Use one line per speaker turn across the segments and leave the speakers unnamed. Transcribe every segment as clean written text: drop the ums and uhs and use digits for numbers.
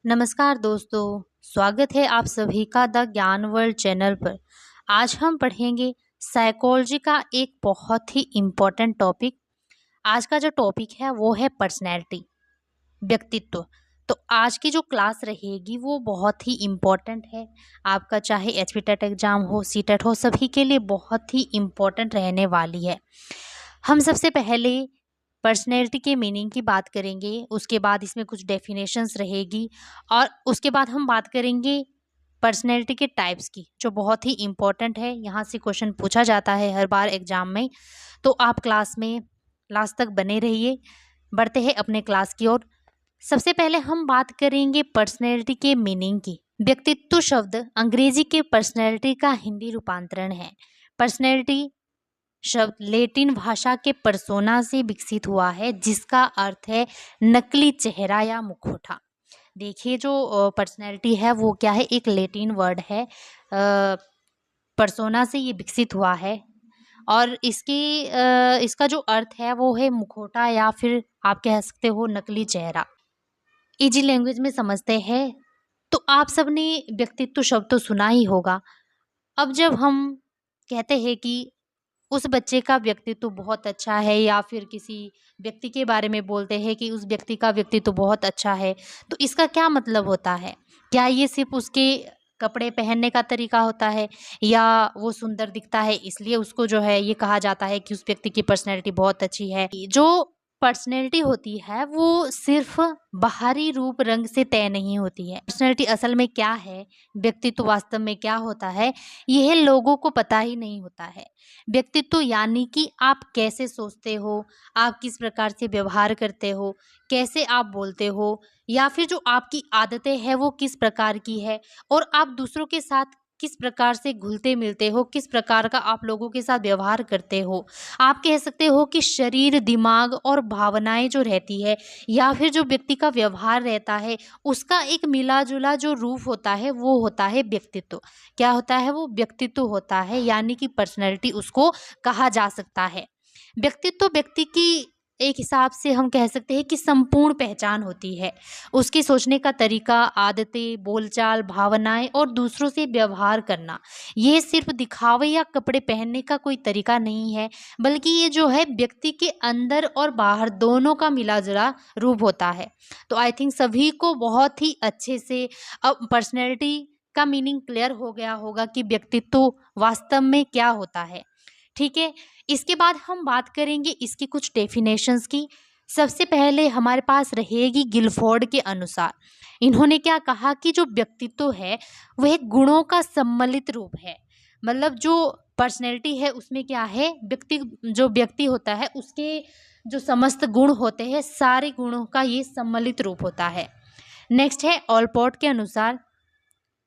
नमस्कार दोस्तों, स्वागत है आप सभी का द ज्ञान वर्ल्ड चैनल पर। आज हम पढ़ेंगे साइकोलॉजी का एक बहुत ही इम्पोर्टेंट टॉपिक। आज का जो टॉपिक है वो है पर्सनैलिटी, व्यक्तित्व। तो आज की जो क्लास रहेगी वो बहुत ही इम्पोर्टेंट है। आपका चाहे एचपीटेट एग्जाम हो, सीटेट हो, सभी के लिए बहुत ही इम्पोर्टेंट रहने वाली है। हम सबसे पहले पर्सनैलिटी के मीनिंग की बात करेंगे, उसके बाद इसमें कुछ डेफिनेशंस रहेगी और उसके बाद हम बात करेंगे पर्सनैलिटी के टाइप्स की, जो बहुत ही इम्पोर्टेंट है। यहाँ से क्वेश्चन पूछा जाता है हर बार एग्जाम में। तो आप क्लास में लास्ट तक बने रहिए। बढ़ते हैं अपने क्लास की ओर। सबसे पहले हम बात करेंगे पर्सनैलिटी के मीनिंग की। व्यक्तित्व शब्द अंग्रेजी के पर्सनैलिटी का हिंदी रूपांतरण है। पर्सनैलिटी शब्द लैटिन भाषा के पर्सोना से विकसित हुआ है, जिसका अर्थ है नकली चेहरा या मुखौटा। देखिए, जो पर्सनैलिटी है वो क्या है, एक लैटिन वर्ड है। पर्सोना से ये विकसित हुआ है और इसका जो अर्थ है वो है मुखौटा या फिर आप कह सकते हो नकली चेहरा। इजी लैंग्वेज में समझते हैं तो आप सबने व्यक्तित्व शब्द तो सुना ही होगा। अब जब हम कहते हैं कि उस बच्चे का व्यक्तित्व बहुत अच्छा है या फिर किसी व्यक्ति के बारे में बोलते हैं कि उस व्यक्ति का व्यक्तित्व बहुत अच्छा है, तो इसका क्या मतलब होता है? क्या ये सिर्फ उसके कपड़े पहनने का तरीका होता है या वो सुंदर दिखता है इसलिए उसको जो है ये कहा जाता है कि उस व्यक्ति की पर्सनैलिटी बहुत अच्छी है? जो पर्सनैलिटी होती है वो सिर्फ बाहरी रूप रंग से तय नहीं होती है। पर्सनैलिटी असल में क्या है, व्यक्तित्व वास्तव में क्या होता है, यह लोगों को पता ही नहीं होता है। व्यक्तित्व यानी कि आप कैसे सोचते हो, आप किस प्रकार से व्यवहार करते हो, कैसे आप बोलते हो या फिर जो आपकी आदतें हैं वो किस प्रकार की है और आप दूसरों के साथ किस प्रकार से घुलते मिलते हो, किस प्रकार का आप लोगों के साथ व्यवहार करते हो। आप कह सकते हो कि शरीर, दिमाग और भावनाएं जो रहती है या फिर जो व्यक्ति का व्यवहार रहता है, उसका एक मिला-जुला जो रूप होता है वो होता है व्यक्तित्व। क्या होता है? वो व्यक्तित्व होता है, यानी कि पर्सनैलिटी उसको कहा जा सकता है। व्यक्तित्व व्यक्ति की एक हिसाब से हम कह सकते हैं कि संपूर्ण पहचान होती है। उसके सोचने का तरीका, आदतें, बोलचाल, भावनाएं और दूसरों से व्यवहार करना। ये सिर्फ दिखावे या कपड़े पहनने का कोई तरीका नहीं है, बल्कि ये जो है व्यक्ति के अंदर और बाहर दोनों का मिला-जुला रूप होता है। तो आई थिंक सभी को बहुत ही अच्छे से अब पर्सनैलिटी का मीनिंग क्लियर हो गया होगा कि व्यक्तित्व वास्तव में क्या होता है। ठीक है, इसके बाद हम बात करेंगे इसकी कुछ डेफिनेशंस की। सबसे पहले हमारे पास रहेगी गिलफोर्ड के अनुसार। इन्होंने क्या कहा कि जो व्यक्तित्व है वह गुणों का सम्मिलित रूप है। मतलब जो पर्सनैलिटी है उसमें क्या है, जो व्यक्ति होता है उसके जो समस्त गुण होते हैं, सारे गुणों का ये सम्मिलित रूप होता है। नेक्स्ट है ऑलपोर्ट के अनुसार।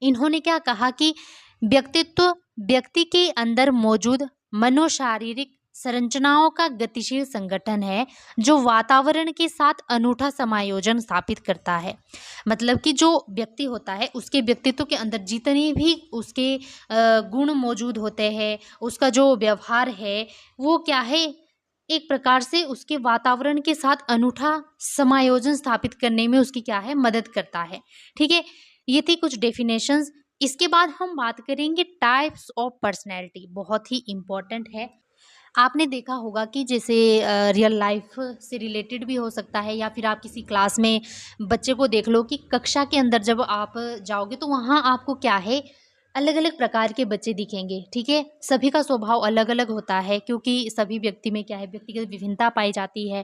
इन्होंने क्या कहा कि व्यक्तित्व व्यक्ति के अंदर मौजूद मनोशारीरिक संरचनाओं का गतिशील संगठन है, जो वातावरण के साथ अनूठा समायोजन स्थापित करता है। मतलब कि जो व्यक्ति होता है उसके व्यक्तित्व के अंदर जितने भी उसके गुण मौजूद होते हैं, उसका जो व्यवहार है वो क्या है, एक प्रकार से उसके वातावरण के साथ अनूठा समायोजन स्थापित करने में उसकी क्या है, मदद करता है। ठीक है, ये थी कुछ डेफिनेशंस। इसके बाद हम बात करेंगे टाइप्स ऑफ पर्सनैलिटी, बहुत ही इम्पोर्टेंट है। आपने देखा होगा कि जैसे रियल लाइफ से रिलेटेड भी हो सकता है या फिर आप किसी क्लास में बच्चे को देख लो कि कक्षा के अंदर जब आप जाओगे तो वहाँ आपको क्या है, अलग अलग प्रकार के बच्चे दिखेंगे। ठीक है, सभी का स्वभाव अलग अलग होता है क्योंकि सभी व्यक्ति में क्या है, व्यक्तिगत विभिन्नता पाई जाती है।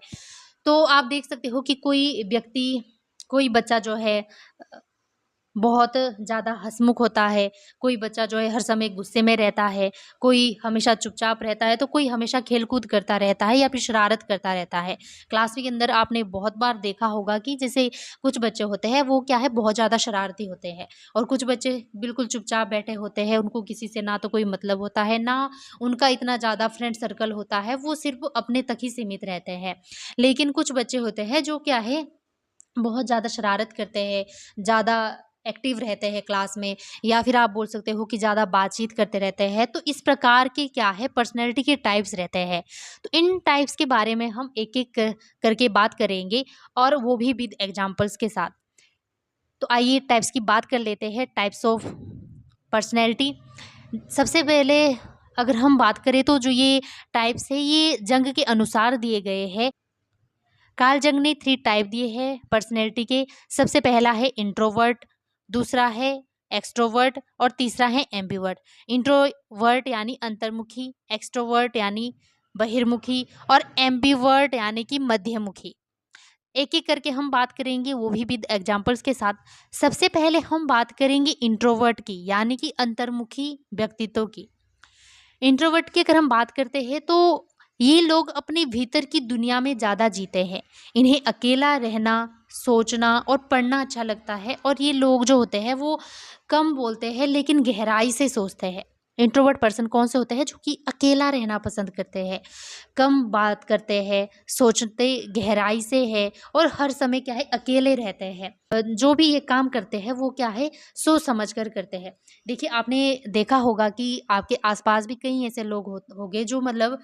तो आप देख सकते हो कि कोई बच्चा जो है बहुत ज़्यादा हँसमुख होता है, कोई बच्चा जो है हर समय गुस्से में रहता है, कोई हमेशा चुपचाप रहता है, तो कोई हमेशा खेल-कूद करता रहता है या फिर शरारत करता रहता है। क्लास के अंदर आपने बहुत बार देखा होगा कि जैसे कुछ बच्चे होते हैं वो क्या है, बहुत ज़्यादा शरारती होते हैं और कुछ बच्चे बिल्कुल चुपचाप बैठे होते हैं, उनको किसी से ना तो कोई मतलब होता है, ना उनका इतना ज़्यादा फ्रेंड सर्कल होता है, वो सिर्फ़ अपने तक ही सीमित रहते हैं। लेकिन कुछ बच्चे होते हैं जो क्या है, बहुत ज़्यादा शरारत करते हैं, ज़्यादा एक्टिव रहते हैं क्लास में या फिर आप बोल सकते हो कि ज़्यादा बातचीत करते रहते हैं। तो इस प्रकार के क्या है, पर्सनैलिटी के टाइप्स रहते हैं। तो इन टाइप्स के बारे में हम एक-एक करके बात करेंगे और वो भी विद एग्ज़ाम्पल्स के साथ। तो आइए टाइप्स की बात कर लेते हैं, टाइप्स ऑफ पर्सनैलिटी। सबसे पहले अगर हम बात करें तो जो ये टाइप्स है ये जंग के अनुसार दिए गए हैं। कार्ल जंग ने 3 टाइप दिए हैं पर्सनैलिटी के। सबसे पहला है इंट्रोवर्ट, दूसरा है एक्सट्रोवर्ट और तीसरा है एम्बिवर्ट। इंट्रोवर्ट यानी अंतर्मुखी, एक्सट्रोवर्ट यानी बहिर्मुखी और एम्बिवर्ट यानी कि मध्यमुखी। एक एक करके हम बात करेंगे, वो भी विद एग्जाम्पल्स के साथ। सबसे पहले हम बात करेंगे इंट्रोवर्ट की, यानी कि अंतर्मुखी व्यक्तित्व की। इंट्रोवर्ट की अगर हम बात करते हैं तो ये लोग अपने भीतर की दुनिया में ज़्यादा जीते हैं। इन्हें अकेला रहना, सोचना और पढ़ना अच्छा लगता है। और ये लोग जो होते हैं वो कम बोलते हैं लेकिन गहराई से सोचते हैं। इंट्रोवर्ट पर्सन कौन से होते हैं? जो कि अकेला रहना पसंद करते हैं, कम बात करते हैं, सोचते गहराई से है और हर समय क्या है, अकेले रहते हैं। जो भी ये काम करते हैं वो क्या है, सोच समझ कर करते हैं। देखिए आपने देखा होगा कि आपके आसपास भी कई ऐसे लोग होंगे जो मतलब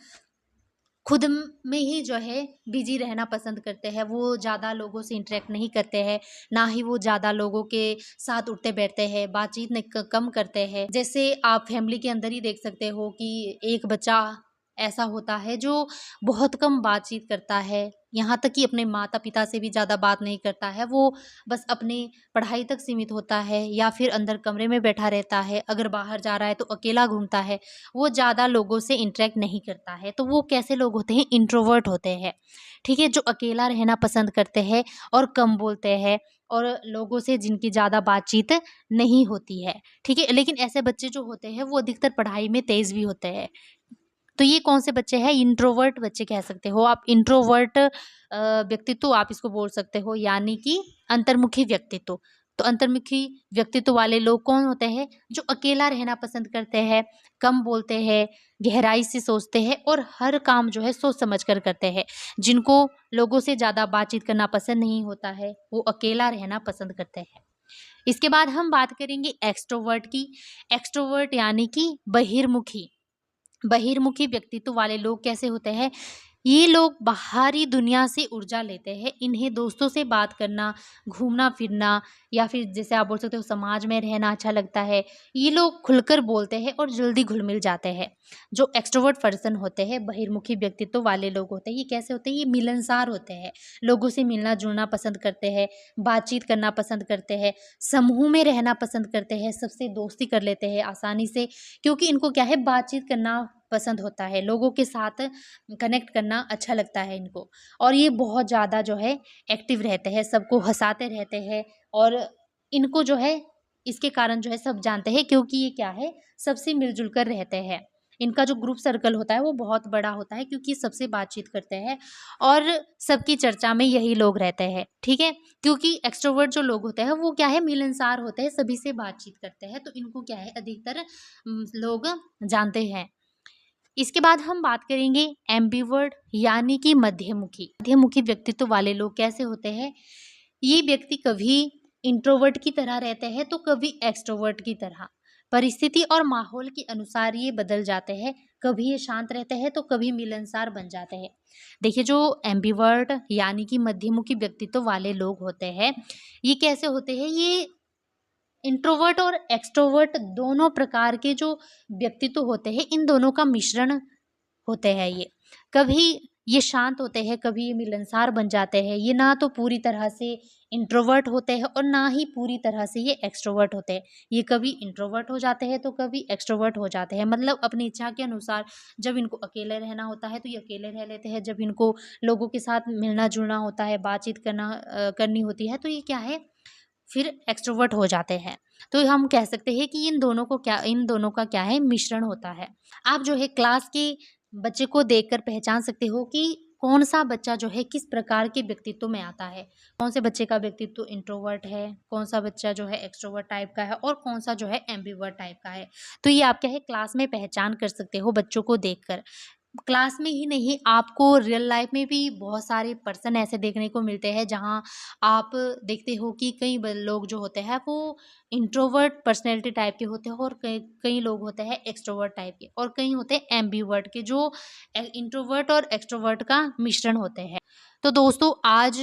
खुद में ही जो है बिजी रहना पसंद करते हैं। वो ज़्यादा लोगों से इंटरेक्ट नहीं करते हैं, ना ही वो ज़्यादा लोगों के साथ उठते बैठते हैं, बातचीत कम करते हैं। जैसे आप फैमिली के अंदर ही देख सकते हो कि एक बच्चा ऐसा होता है जो बहुत कम बातचीत करता है, यहाँ तक कि अपने माता पिता से भी ज़्यादा बात नहीं करता है। वो बस अपनी पढ़ाई तक सीमित होता है या फिर अंदर कमरे में बैठा रहता है। अगर बाहर जा रहा है तो अकेला घूमता है, वो ज़्यादा लोगों से इंटरेक्ट नहीं करता है। तो वो कैसे लोग होते हैं? इंट्रोवर्ट होते हैं, ठीक है, जो अकेला रहना पसंद करते हैं और कम बोलते हैं और लोगों से जिनकी ज़्यादा बातचीत नहीं होती है, ठीक है। लेकिन ऐसे बच्चे जो होते हैं वो अधिकतर पढ़ाई में तेज़ भी होते हैं। तो ये कौन से बच्चे हैं? इंट्रोवर्ट बच्चे कह सकते हो आप। इंट्रोवर्ट व्यक्तित्व आप इसको बोल सकते हो, यानी कि अंतर्मुखी व्यक्तित्व। तो अंतर्मुखी व्यक्तित्व वाले लोग कौन होते हैं? जो अकेला रहना पसंद करते हैं, कम बोलते हैं, गहराई से सोचते हैं और हर काम जो है सोच समझ कर करते हैं। जिनको लोगों से ज़्यादा बातचीत करना पसंद नहीं होता है, वो अकेला रहना पसंद करते हैं। इसके बाद हम बात करेंगे एक्सट्रोवर्ट की। एक्सट्रोवर्ट यानी कि बहिर्मुखी। बहिर्मुखी व्यक्तित्व वाले लोग कैसे होते हैं? ये लोग बाहरी दुनिया से ऊर्जा लेते हैं। इन्हें दोस्तों से बात करना, घूमना फिरना या फिर जैसे आप बोल सकते हो समाज में रहना अच्छा लगता है। ये लोग खुलकर बोलते हैं और जल्दी घुल मिल जाते हैं। जो एक्सट्रोवर्ट पर्सन होते हैं, बहिर्मुखी व्यक्तित्व वाले लोग होते हैं, ये कैसे होते हैं? ये मिलनसार होते हैं, लोगों से मिलना जुलना पसंद करते हैं, बातचीत करना पसंद करते हैं, समूह में रहना पसंद करते हैं, सबसे दोस्ती कर लेते हैं आसानी से, क्योंकि इनको क्या है, बातचीत करना पसंद होता है, लोगों के साथ कनेक्ट करना अच्छा लगता है इनको। और ये बहुत ज़्यादा जो है एक्टिव रहते हैं, सबको हँसाते रहते हैं और इनको जो है इसके कारण जो है सब जानते हैं, क्योंकि ये क्या है, सबसे मिलजुल कर रहते हैं। इनका जो ग्रुप सर्कल होता है वो बहुत बड़ा होता है, क्योंकि सबसे बातचीत करते हैं और सबकी चर्चा में यही लोग रहते हैं, ठीक है। क्योंकि एक्सट्रोवर्ट जो लोग होते हैं वो क्या है, मिलनसार होते हैं, सभी से बातचीत करते हैं, तो इनको क्या है अधिकतर लोग जानते हैं। इसके बाद हम बात करेंगे एम्बिवर्ट यानी कि मध्यमुखी। मध्यमुखी व्यक्तित्व वाले लोग कैसे होते हैं? ये व्यक्ति कभी इंट्रोवर्ट की तरह रहते हैं तो कभी एक्सट्रोवर्ट की तरह। परिस्थिति और माहौल के अनुसार ये बदल जाते हैं। कभी ये शांत रहते हैं तो कभी मिलनसार बन जाते हैं। देखिए जो एम्बिवर्ट यानी कि मध्यमुखी व्यक्तित्व वाले लोग होते हैं, ये कैसे होते हैं? ये इंट्रोवर्ट और एक्सट्रोवर्ट दोनों प्रकार के जो व्यक्तित्व होते हैं, इन दोनों का मिश्रण होते हैं ये। कभी ये शांत होते हैं, कभी ये मिलनसार बन जाते हैं। ये ना तो पूरी तरह से इंट्रोवर्ट होते हैं और ना ही पूरी तरह से ये एक्सट्रोवर्ट होते हैं। ये कभी इंट्रोवर्ट हो जाते हैं तो कभी एक्सट्रोवर्ट हो जाते हैं। मतलब अपनी इच्छा के अनुसार जब इनको अकेले रहना होता है तो ये अकेले रह लेते हैं, जब इनको लोगों के साथ मिलना-जुलना होता है, बातचीत करनी होती है, तो ये क्या है, फिर एक्सट्रोवर्ट हो जाते हैं। तो हम कह सकते हैं कि इन दोनों का क्या है, मिश्रण होता है। आप जो है क्लास के बच्चे को देखकर पहचान सकते हो कि कौन-सा बच्चा जो है किस प्रकार के व्यक्तित्व में आता है। कौन से बच्चे का व्यक्तित्व इंट्रोवर्ट है, कौन-सा बच्चा जो है एक्सट्रोवर्ट टाइप का है और कौन-सा जो है एम्बिवर्ट टाइप का है। तो ये आप क्या है, क्लास में पहचान कर सकते हो बच्चों को देखकर। क्लास में ही नहीं, आपको रियल लाइफ में भी बहुत सारे पर्सन ऐसे देखने को मिलते हैं जहाँ आप देखते हो कि लोग जो होते हैं वो इंट्रोवर्ट पर्सनैलिटी टाइप के होते हैं और कई कई लोग होते हैं एक्सट्रोवर्ट टाइप के और कई होते हैं एम्बिवर्ट के, जो इंट्रोवर्ट और एक्सट्रोवर्ट का मिश्रण होते हैं। तो दोस्तों आज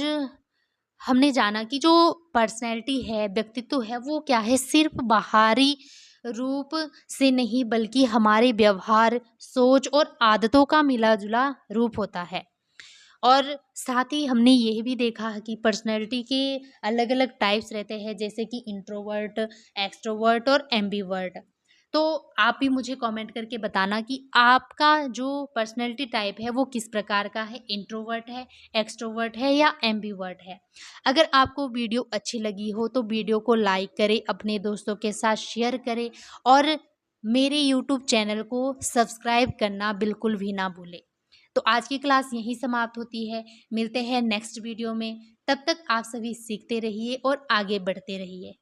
हमने जाना कि जो पर्सनैलिटी है, व्यक्तित्व है, वो क्या है, सिर्फ बाहरी रूप से नहीं बल्कि हमारे व्यवहार, सोच और आदतों का मिला-जुला रूप होता है। और साथ ही हमने ये भी देखा है कि पर्सनैलिटी के अलग-अलग टाइप्स रहते हैं, जैसे कि इंट्रोवर्ट, एक्सट्रोवर्ट और एम्बिवर्ट। तो आप भी मुझे कमेंट करके बताना कि आपका जो पर्सनैलिटी टाइप है वो किस प्रकार का है, इंट्रोवर्ट है, एक्सट्रोवर्ट है या एम्बिवर्ट है। अगर आपको वीडियो अच्छी लगी हो तो वीडियो को लाइक करें, अपने दोस्तों के साथ शेयर करें और मेरे यूट्यूब चैनल को सब्सक्राइब करना बिल्कुल भी ना भूलें। तो आज की क्लास यहीं समाप्त होती है। मिलते हैं नेक्स्ट वीडियो में। तब तक आप सभी सीखते रहिए और आगे बढ़ते रहिए।